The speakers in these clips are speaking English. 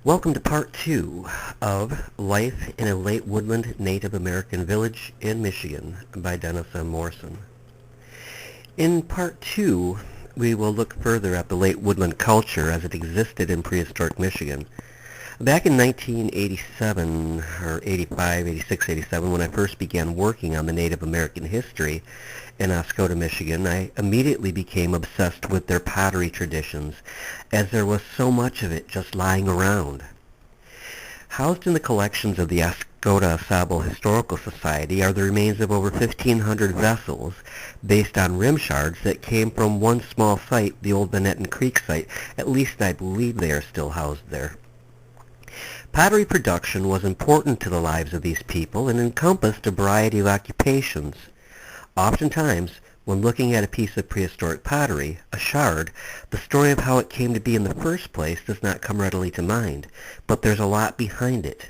Welcome to part 2 of Life in a Late Woodland Native American Village in Michigan by Dennis M. Morrison. In part 2, we will look further at the late woodland culture as it existed in prehistoric Michigan. Back in 1987, or 85, 86, 87, when I first began working on the Native American history in Oscoda, Michigan, I immediately became obsessed with their pottery traditions, as there was so much of it just lying around. Housed in the collections of the Oscoda Sabo Historical Society are the remains of over 1,500 vessels based on rim shards that came from one small site, the old Benetton Creek site. At least I believe they are still housed there. Pottery production was important to the lives of these people and encompassed a variety of occupations. Oftentimes, when looking at a piece of prehistoric pottery, a shard, the story of how it came to be in the first place does not come readily to mind, but there's a lot behind it.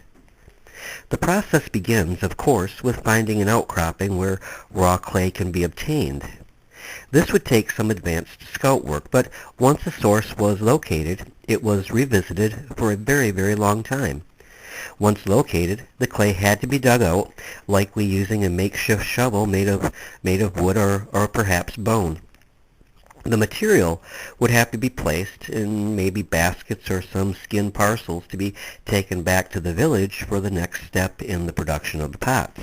The process begins, of course, with finding an outcropping where raw clay can be obtained. This would take some advanced scout work, but once a source was located, it was revisited for a very, very long time. Once located, the clay had to be dug out, likely using a makeshift shovel made of wood or perhaps bone. The material would have to be placed in maybe baskets or some skin parcels to be taken back to the village for the next step in the production of the pots.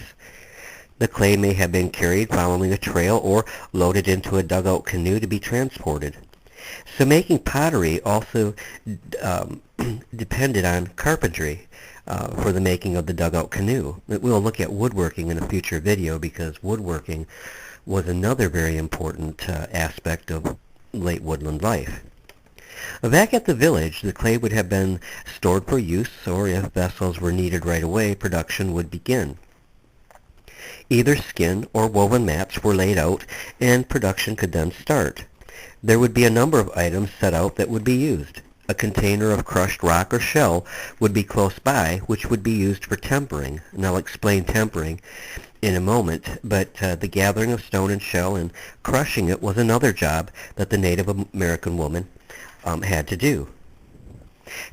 The clay may have been carried following a trail or loaded into a dugout canoe to be transported. So making pottery also depended on carpentry for the making of the dugout canoe. We'll look at woodworking in a future video because woodworking was another very important aspect of late woodland life. Back at the village, the clay would have been stored for use, or if vessels were needed right away, production would begin. Either skin or woven mats were laid out, and production could then start. There would be a number of items set out that would be used. A container of crushed rock or shell would be close by, which would be used for tempering. And I'll explain tempering in a moment, but the gathering of stone and shell and crushing it was another job that the Native American woman had to do.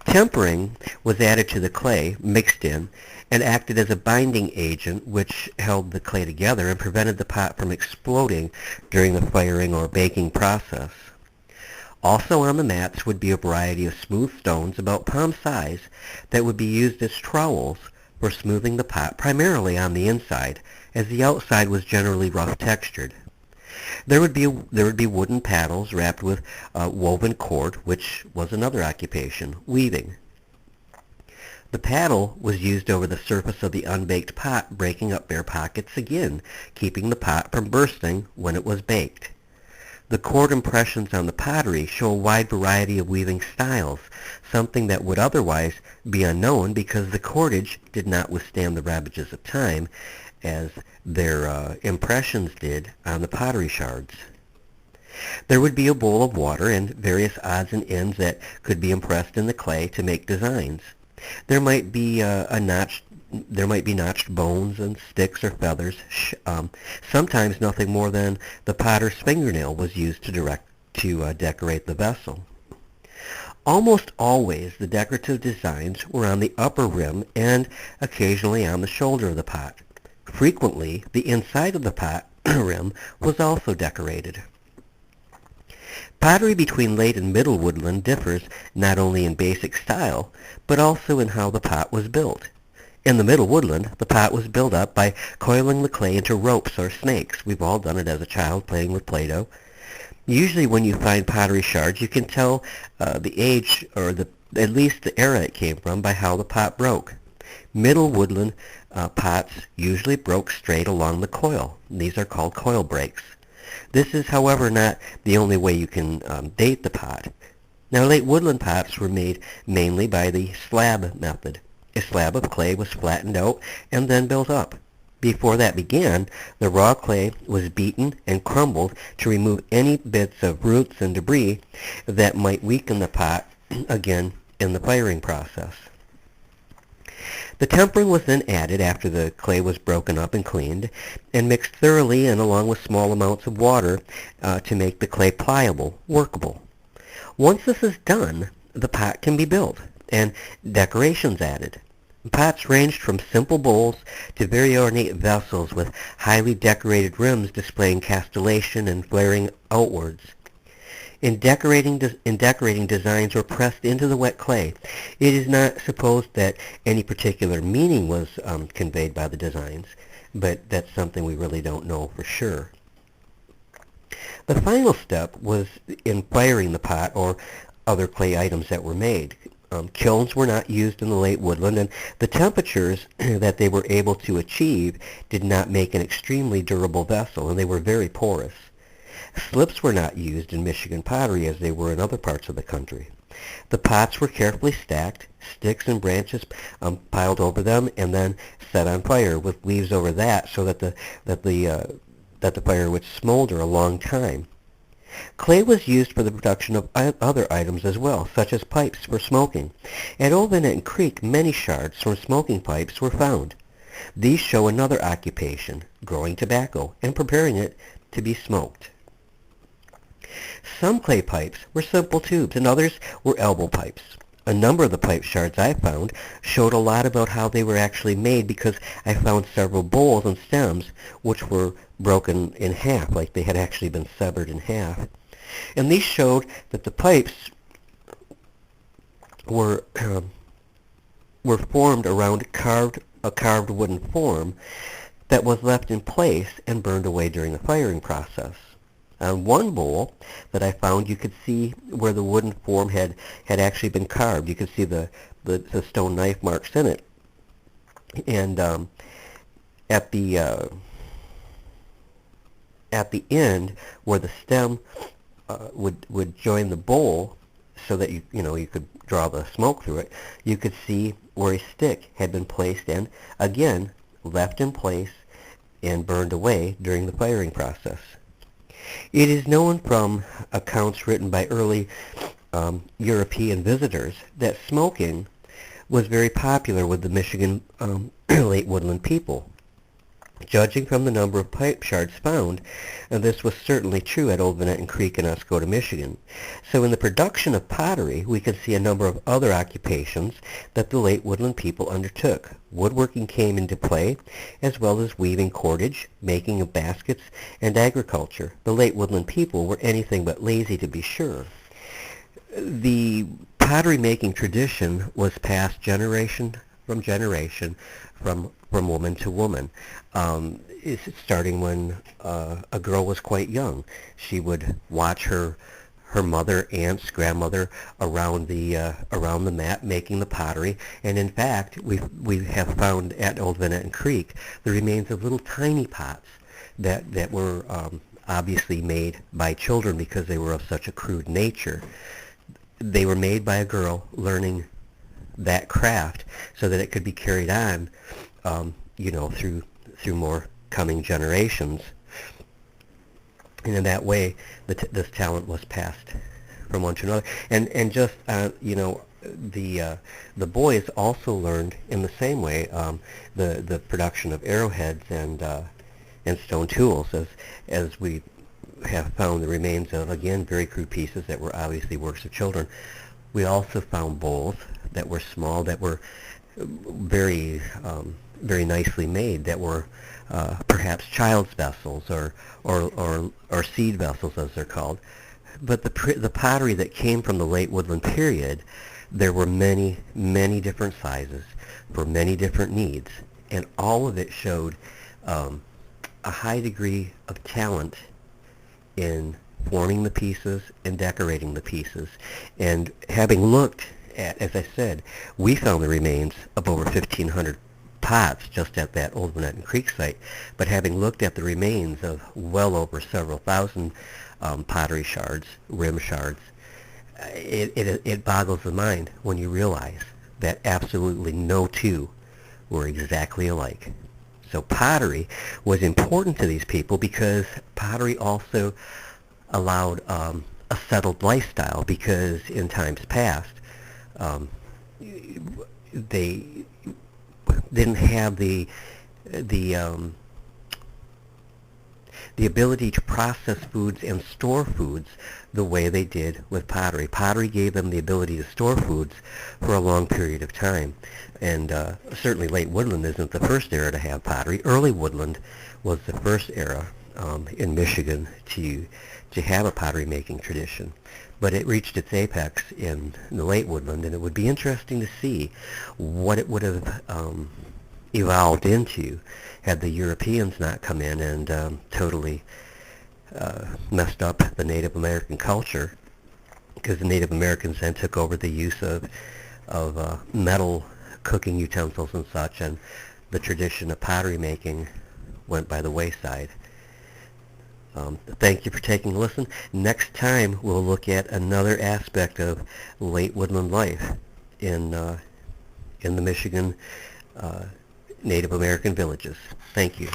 Tempering was added to the clay, mixed in, and acted as a binding agent which held the clay together and prevented the pot from exploding during the firing or baking process. Also on the mats would be a variety of smooth stones about palm size that would be used as trowels for smoothing the pot, primarily on the inside, as the outside was generally rough textured. There would be wooden paddles wrapped with woven cord, which was another occupation, weaving. The paddle was used over the surface of the unbaked pot, breaking up bare pockets again, keeping the pot from bursting when it was baked. The cord impressions on the pottery show a wide variety of weaving styles, something that would otherwise be unknown because the cordage did not withstand the ravages of time as their impressions did on the pottery shards. There would be a bowl of water and various odds and ends that could be impressed in the clay to make designs. There might be notched bones and sticks or feathers. Sometimes nothing more than the potter's fingernail was used to decorate the vessel. Almost always the decorative designs were on the upper rim and occasionally on the shoulder of the pot. Frequently, the inside of the pot rim was also decorated. Pottery between late and middle woodland differs not only in basic style, but also in how the pot was built. In the middle woodland, the pot was built up by coiling the clay into ropes or snakes. We've all done it as a child playing with Play-Doh. Usually when you find pottery shards, you can tell the age or at least the era it came from by how the pot broke. Middle woodland pots usually broke straight along the coil. These are called coil breaks. This is, however, not the only way you can date the pot. Now, late woodland pots were made mainly by the slab method. A slab of clay was flattened out and then built up. Before that began, the raw clay was beaten and crumbled to remove any bits of roots and debris that might weaken the pot again in the firing process. The tempering was then added after the clay was broken up and cleaned and mixed thoroughly and along with small amounts of water to make the clay pliable, workable. Once this is done, the pot can be built. and decorations added. Pots ranged from simple bowls to very ornate vessels with highly decorated rims displaying castellation and flaring outwards. In decorating designs were pressed into the wet clay. It is not supposed that any particular meaning was conveyed by the designs, but that's something we really don't know for sure. The final step was in firing the pot or other clay items that were made. Kilns were not used in the late woodland, and the temperatures that they were able to achieve did not make an extremely durable vessel, and they were very porous. Slips were not used in Michigan pottery as they were in other parts of the country. The pots were carefully stacked, sticks and branches piled over them, and then set on fire with leaves over that so that the fire would smolder a long time. Clay was used for the production of other items as well, such as pipes for smoking. At Old Van Creek, many shards from smoking pipes were found. These show another occupation, growing tobacco and preparing it to be smoked. Some clay pipes were simple tubes, and others were elbow pipes. A number of the pipe shards I found showed a lot about how they were actually made because I found several bowls and stems which were broken in half, like they had actually been severed in half. And these showed that the pipes were formed around a carved wooden form that was left in place and burned away during the firing process. On one bowl that I found, you could see where the wooden form had actually been carved. You could see the stone knife marks in it. And at the end, where the stem would join the bowl, so that you could draw the smoke through it, you could see where a stick had been placed and again left in place and burned away during the firing process. It is known from accounts written by early European visitors that smoking was very popular with the Michigan late woodland people. Judging from the number of pipe shards found, this was certainly true at Old Van Creek in Oscoda, Michigan. So in the production of pottery, we can see a number of other occupations that the late woodland people undertook. Woodworking came into play, as well as weaving cordage, making of baskets, and agriculture. The late woodland people were anything but lazy, to be sure. The pottery making tradition was passed generation from generation, from woman to woman. Starting when a girl was quite young. She would watch her mother, aunts, grandmother around the mat making the pottery, and in fact we have found at Old Van Creek the remains of little tiny pots that were obviously made by children because they were of such a crude nature. They were made by a girl learning that craft so that it could be carried on through more coming generations, and in that way this talent was passed from one to another. And just the boys also learned in the same way the production of arrowheads and stone tools, as we have found the remains of, again, very crude pieces that were obviously works of children. We also found bowls that were small, that were very nicely made, that were perhaps child's vessels or seed vessels, as they're called. But the pottery that came from the late woodland period, there were many different sizes for many different needs, and all of it showed a high degree of talent in forming the pieces and decorating the pieces. And having looked at, as I said, we found the remains of over 1,500 pots just at that Old Van Creek site, but having looked at the remains of well over several thousand pottery shards, rim shards, it boggles the mind when you realize that absolutely no two were exactly alike. So pottery was important to these people because pottery also allowed a settled lifestyle, because in times past they didn't have the the ability to process foods and store foods the way they did with pottery. Pottery gave them the ability to store foods for a long period of time. And certainly late woodland isn't the first era to have pottery. Early woodland was the first era in Michigan to have a pottery making tradition. But it reached its apex in the late woodland, and it would be interesting to see what it would have evolved into had the Europeans not come in and totally messed up the Native American culture, because the Native Americans then took over the use of metal cooking utensils and such, and the tradition of pottery making went by the wayside. Thank you for taking a listen. Next time we'll look at another aspect of late woodland life in the Michigan Native American villages. Thank you.